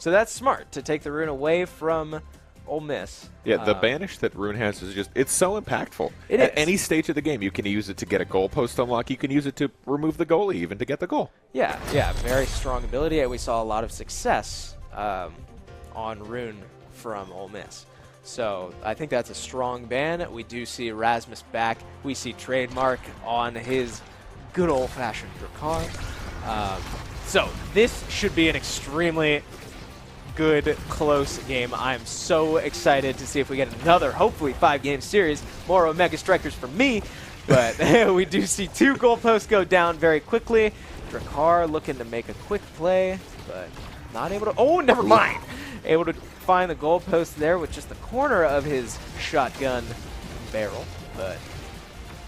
So that's smart to take the rune away from Ole Miss. Yeah, the banish that Rune has is just—it's so impactful. It At is. any stage of the game, you can use it to get a goalpost unlock. You can use it to remove the goalie, even to get the goal. Yeah, very strong ability. And we saw a lot of success on Rune from Ole Miss. So I think that's a strong ban. We do see Rasmus back. We see Trademark on his good old-fashioned Drakkar. So this should be an extremely good, close game. I'm so excited to see if we get another, hopefully, 5-game series. More OmegaStrikers for me, but we do see 2 goalposts go down very quickly. Drakkar looking to make a quick play, but not able to. Oh, never mind. Able to find the goalpost there with just the corner of his shotgun barrel, but.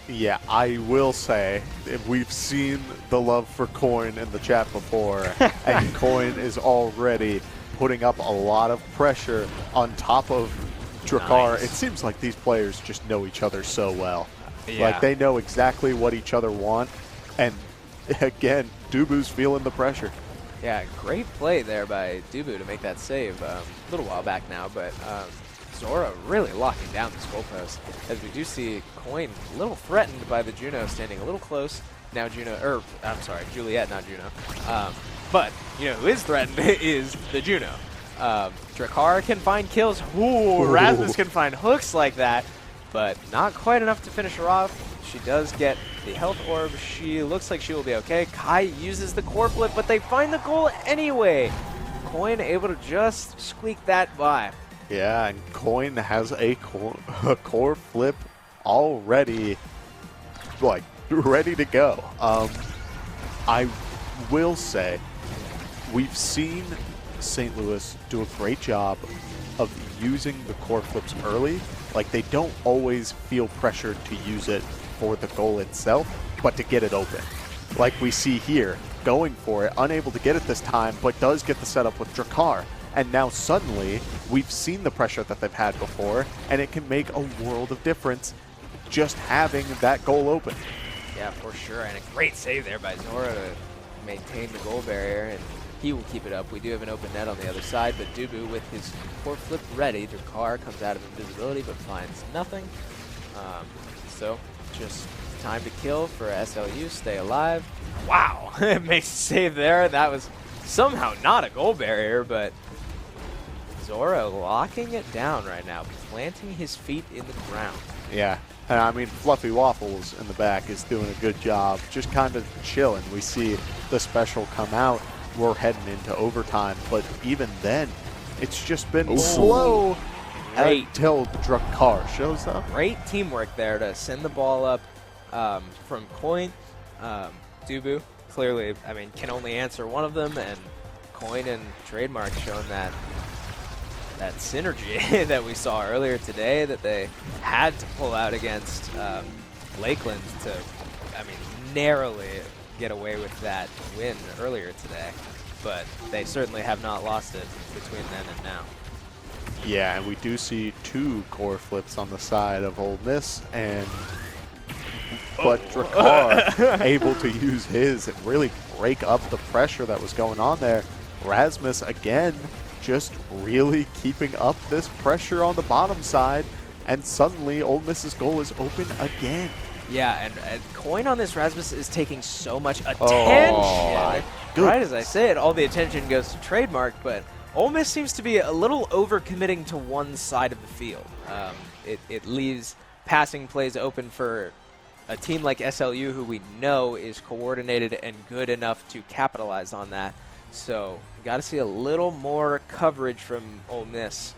Yeah, I will say, we've seen the love for Coin in the chat before, and Coin is already putting up a lot of pressure on top of Drakkar. Nice. It seems like these players just know each other so well. Yeah. Like, they know exactly what each other want, and again, Dubu's feeling the pressure. Yeah, great play there by Dubu to make that save a little while back now, but Zora really locking down this goalpost, as we do see Coin a little threatened by the Juno standing a little close. Now Juliet, not Juno. But, you know, who is threatened is the Juno. Drakkar can find kills. Ooh, Rasmus can find hooks like that, but not quite enough to finish her off. She does get the health orb. She looks like she will be okay. Kai uses the core flip, but they find the goal anyway. Coin able to just squeak that by. Yeah, and Coin has a core flip already, like, ready to go. I will say, we've seen St. Louis do a great job of using the core flips early. Like, they don't always feel pressured to use it for the goal itself, but to get it open. Like we see here, going for it, unable to get it this time, but does get the setup with Drakkar. And now suddenly, we've seen the pressure that they've had before, and it can make a world of difference just having that goal open. Yeah, for sure. And a great save there by Zora to maintain the goal barrier, and he will keep it up. We do have an open net on the other side, but Dubu with his core flip ready. Drakkar comes out of invisibility, but finds nothing. So just time to kill for SLU, stay alive. Wow, it makes a save there. That was somehow not a goal barrier, but Zora locking it down right now, planting his feet in the ground. Yeah, and I mean, Fluffy Waffles in the back is doing a good job, just kind of chilling. We see the special come out. We're heading into overtime, but even then, it's just been slow until Drakkar shows up. Great teamwork there to send the ball up from Coin. Dubu clearly, I mean, can only answer one of them, and Coin and Trademark showing that synergy that we saw earlier today that they had to pull out against Lakeland to, I mean, narrowly get away with that win earlier today. But they certainly have not lost it between then and now. Yeah, and we do see 2 core flips on the side of Ole Miss, but Drakkar able to use his and really break up the pressure that was going on there. Rasmus, again, just really keeping up this pressure on the bottom side, and suddenly Ole Miss's goal is open again. Yeah, and Coin on this Rasmus is taking so much attention. Right as I say it, all the attention goes to Trademark, but Ole Miss seems to be a little over-committing to one side of the field. It leaves passing plays open for a team like SLU, who we know is coordinated and good enough to capitalize on that. So got to see a little more coverage from Ole Miss,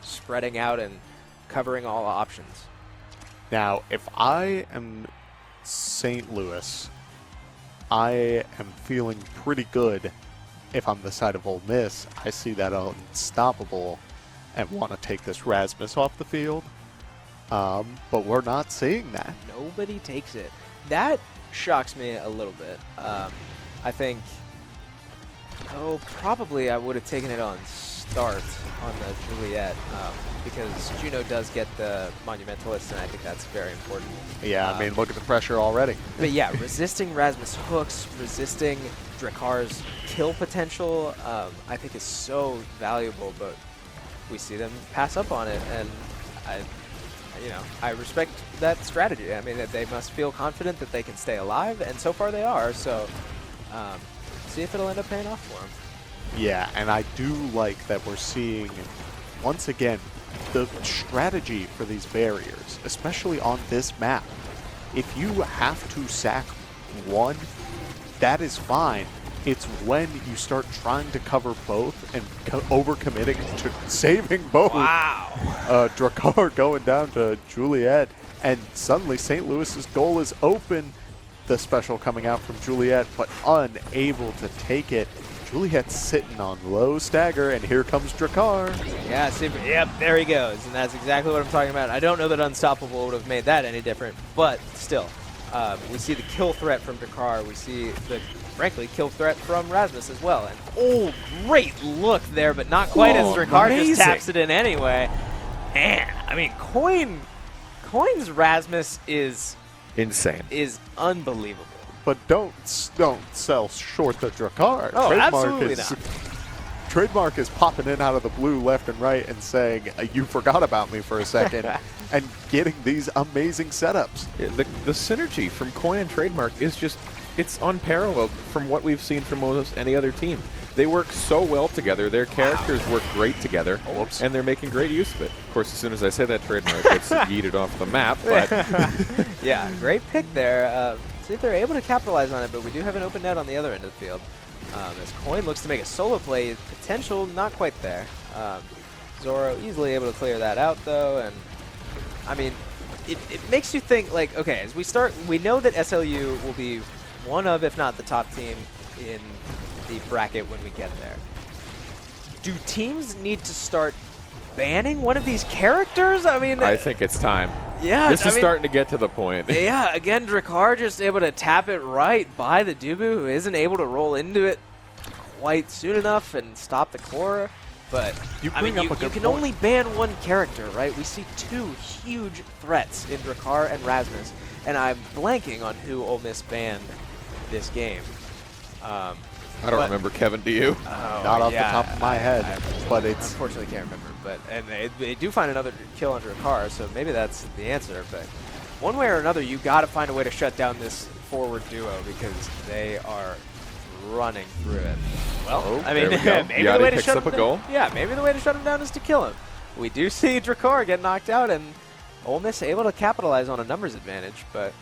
spreading out and covering all options. Now, if I am St. Louis, I am feeling pretty good. If I'm the side of Ole Miss, I see that unstoppable and want to take this Rasmus off the field. But we're not seeing that. Nobody takes it. That shocks me a little bit. I think, probably I would have taken it on start on the Juliet because Juno does get the Monumentalist, and I think that's very important. Yeah, I mean, look at the pressure already. But yeah, resisting Rasmus hooks, resisting Drakar's kill potential, I think is so valuable, but we see them pass up on it, and I respect that strategy. I mean, they must feel confident that they can stay alive, and so far they are, so see if it'll end up paying off for them. Yeah, and I do like that we're seeing, once again, the strategy for these barriers, especially on this map. If you have to sack one, that is fine. It's when you start trying to cover both and overcommitting to saving both. Wow. Drakar going down to Juliet, and suddenly St. Louis's goal is open. The special coming out from Juliet, but unable to take it. Juliet's sitting on low stagger, and here comes Drakar. Yeah, yep, there he goes, and that's exactly what I'm talking about. I don't know that Unstoppable would have made that any different, but still, we see the kill threat from Drakar. We see the, frankly, kill threat from Rasmus as well. And great look there, but not quite as Drakar just taps it in anyway. Man, I mean, Coin's Rasmus is insane. Is unbelievable. But don't sell short the Drakar. Oh, absolutely not. Trademark is popping in out of the blue left and right and saying, you forgot about me for a second, and getting these amazing setups. The synergy from Coin and Trademark is just, it's unparalleled from what we've seen from almost any other team. They work so well together. Their characters work great together, and they're making great use of it. Of course, as soon as I say that, Trademark gets yeeted off the map. But yeah, great pick there. See if they're able to capitalize on it, but we do have an open net on the other end of the field. As Coin looks to make a solo play, potential not quite there. Zoro easily able to clear that out, though, and I mean, it makes you think, like, okay, as we start, we know that SLU will be one of, if not the top team in the bracket when we get there. Do teams need to start banning one of these characters? I mean, I think it's time. Yeah, this is starting to get to the point. Yeah, again, Drakar just able to tap it right by the Dubu, who isn't able to roll into it quite soon enough and stop the core. But you can only ban one character, right? We see two huge threats in Drakar and Rasmus, and I'm blanking on who Ole Miss banned this game. I don't remember, Kevin, do you? Not off the top of my head, but it's... Unfortunately, can't remember. But they do find another kill under a car, so maybe that's the answer. But one way or another, you got to find a way to shut down this forward duo because they are running through it. Well, I mean, maybe the way to shut him down. Yeah, maybe the way to shut him down is to kill him. We do see Drakar get knocked out, and Ole Miss able to capitalize on a numbers advantage, but.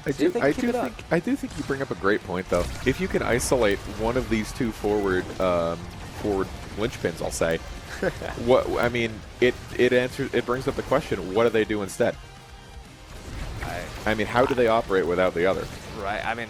I do think you bring up a great point, though. If you can isolate one of these two forward linchpins, I'll say, I mean, it brings up the question: what do they do instead? I mean, how do they operate without the other? Right. I mean,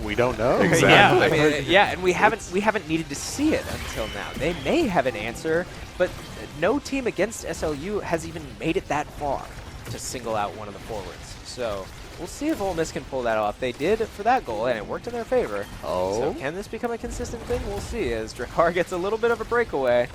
we don't know. Exactly. Yeah. I mean, yeah, and we haven't needed to see it until now. They may have an answer, but no team against SLU has even made it that far to single out one of the forwards. So. We'll see if Ole Miss can pull that off. They did for that goal, and it worked in their favor. So can this become a consistent thing? We'll see. As Drakar gets a little bit of a breakaway.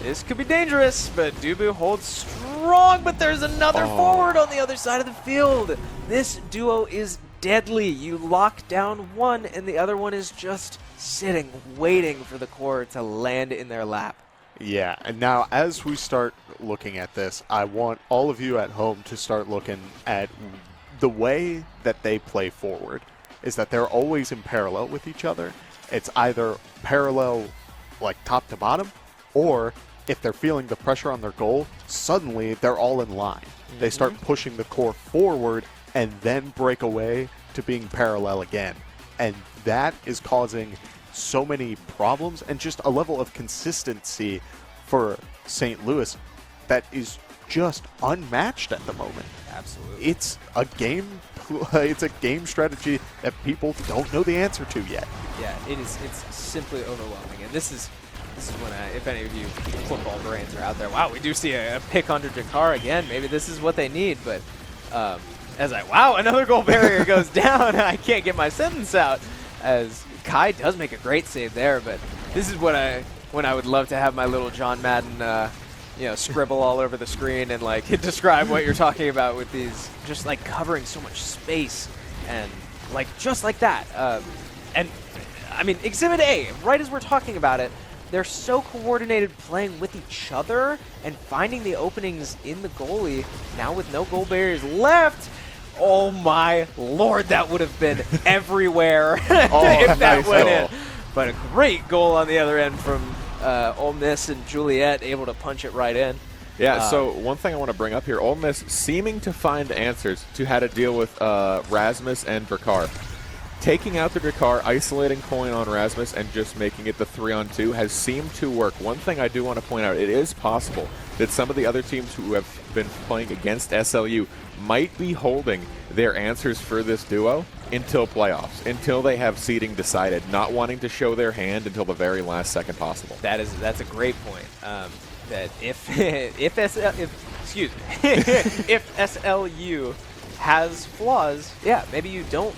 This could be dangerous, but Dubu holds strong, but there's another forward on the other side of the field. This duo is deadly. You lock down one, and the other one is just sitting, waiting for the core to land in their lap. Yeah, and now as we start looking at this, I want all of you at home to start looking at the way that they play forward is that they're always in parallel with each other. It's either parallel, like top to bottom, or if they're feeling the pressure on their goal, suddenly they're all in line. They start pushing the core forward and then break away to being parallel again. And that is causing so many problems and just a level of consistency for St. Louis that is just unmatched at the moment. Absolutely. It's a game strategy that people don't know the answer to yet. Yeah, it's simply overwhelming. And this is when, if any of you football brains are out there, wow, we do see a pick under Drakar again. Maybe this is what they need. But wow, another goal barrier goes down. I can't get my sentence out. As Kai does make a great save there, but this is what when I would love to have my little John Madden, scribble all over the screen and like describe what you're talking about with these, just like covering so much space and like just like that. And I mean, Exhibit A, right as we're talking about it, they're so coordinated playing with each other and finding the openings in the goalie. Now with no goal barriers left, oh my lord, that would have been everywhere if that nice went goal. in. But a great goal on the other end from Ole Miss, and Juliet able to punch it right in. Yeah, so one thing I want to bring up here, Ole Miss seeming to find answers to how to deal with Rasmus and Drakar. Taking out the Drakar, isolating Coin on Rasmus, and just making it the 3-on-2 has seemed to work. One thing I do want to point out, it is possible that some of the other teams who have been playing against SLU might be holding their answers for this duo until playoffs, until they have seeding decided, not wanting to show their hand until the very last second possible. That's a great point. That if if SLU has flaws, yeah, maybe you don't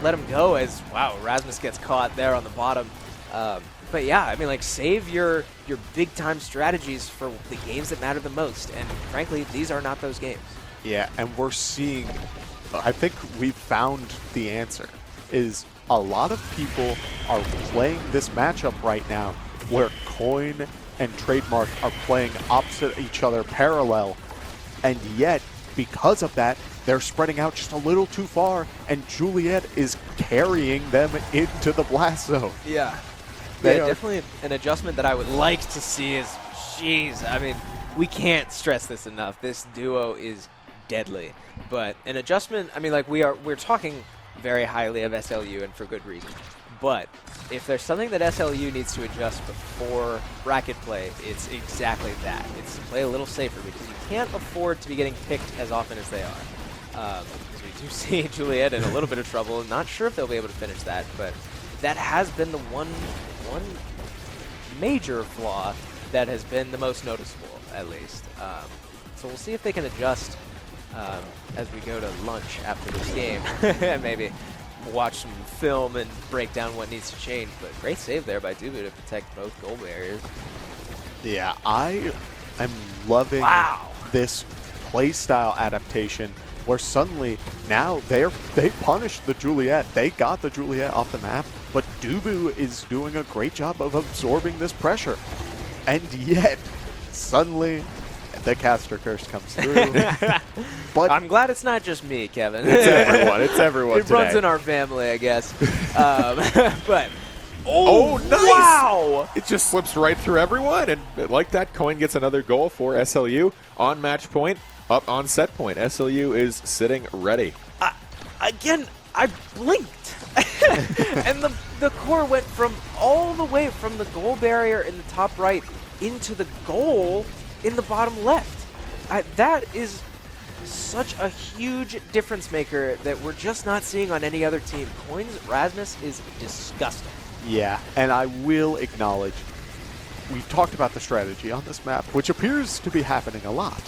let them go. As wow, Rasmus gets caught there on the bottom. But yeah, I mean, like, save your big time strategies for the games that matter the most. And frankly, these are not those games. Yeah, and we're seeing, I think we found the answer, is a lot of people are playing this matchup right now where Coin and Trademark are playing opposite each other parallel, and yet, because of that, they're spreading out just a little too far, and Juliet is carrying them into the blast zone. Yeah. They Yeah, are- definitely an adjustment that I would like to see is, jeez, I mean, we can't stress this enough. This duo is deadly. But an adjustment, I mean, like, we're talking very highly of SLU, and for good reason. But if there's something that SLU needs to adjust before bracket play, it's exactly that. It's to play a little safer, because you can't afford to be getting picked as often as they are. Because we do see Juliet in a little bit of trouble. Not sure if they'll be able to finish that, but that has been the one major flaw that has been the most noticeable, at least. So we'll see if they can adjust as we go to lunch after this game, and maybe watch some film and break down what needs to change. But great save there by Dubu to protect both goal barriers. Yeah, I am loving this play style adaptation where suddenly now they punished the Juliet. They got the Juliet off the map, but Dubu is doing a great job of absorbing this pressure. And yet, suddenly, the caster curse comes through. But I'm glad it's not just me, Kevin. It's everyone. It's everyone It runs today. in our family, I guess. But Oh, nice! wow! It just slips right through everyone, and like that, Coin gets another goal for SLU on match point, up on set point. SLU is sitting ready. Again, I blinked, and the core went from all the way from the goal barrier in the top right into the goal in the bottom left. That is such a huge difference maker that we're just not seeing on any other team. Coin's Rasmus is disgusting. yeah, and I will acknowledge, we've talked about the strategy on this map, which appears to be happening a lot,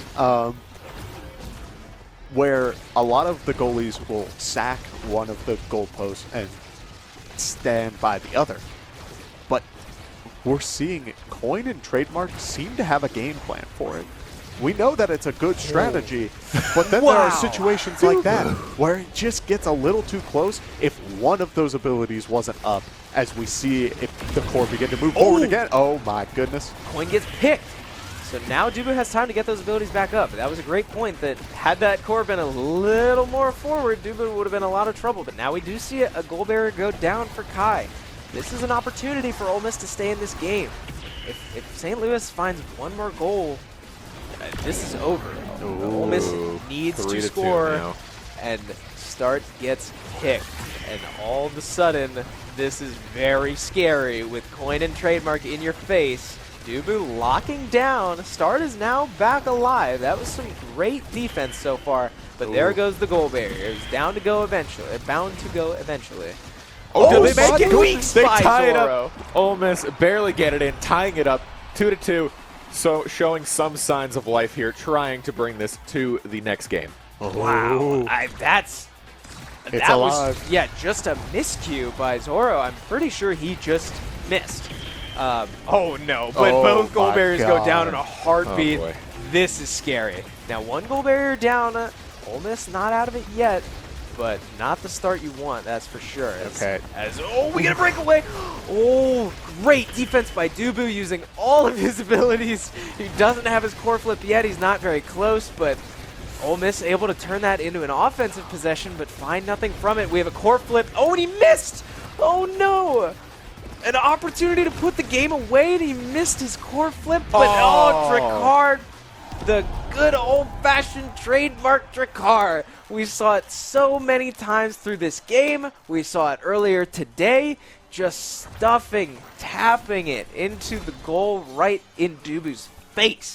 where a lot of the goalies will sack one of the goalposts and stand by the other. But we're seeing Coin and Trademark seem to have a game plan for it. We know that it's a good strategy, but then there are situations like that where it just gets a little too close if one of those abilities wasn't up, as we see if the core begin to move forward again. Oh my goodness. Coin gets picked. So now Dubu has time to get those abilities back up. That was a great point, that had that core been a little more forward, Dubu would have been in a lot of trouble. But now we do see a goal barrier go down for Kai. This is an opportunity for Ole Miss to stay in this game. If St. Louis finds one more goal, this is over. Ole Miss needs to 3-2 score, now. and Start gets picked. And all of a sudden, this is very scary with Coin and Trademark in your face. Dubu locking down. Start is now back alive. That was some great defense so far, but there goes the goal barrier. It's down to go eventually. Bound to go eventually. Oh, do they make it? Weak They spy, tie it Zoro. up. Ole Miss barely get it in, tying it up 2-2. So showing some signs of life here, trying to bring this to the next game. Wow. That alive. was, yeah, just a miscue by Zoro. I'm pretty sure he just missed. Oh no, but Oh both goal my barriers go down in a God. heartbeat. Oh, boy. This is scary. Now, one goal barrier down. Ole Miss not out of it yet, but not the start you want, that's for sure. Okay. Oh, we get a breakaway. Oh, great defense by Dubu using all of his abilities. He doesn't have his core flip yet. He's not very close, but Ole Miss able to turn that into an offensive possession, but find nothing from it. We have a core flip. Oh, and he missed. Oh, no. An opportunity to put the game away, and he missed his core flip, but Dricard, the good old-fashioned trademark Dricard. We saw it so many times through this game. We saw it earlier today, just stuffing, tapping it into the goal right in Dubu's face.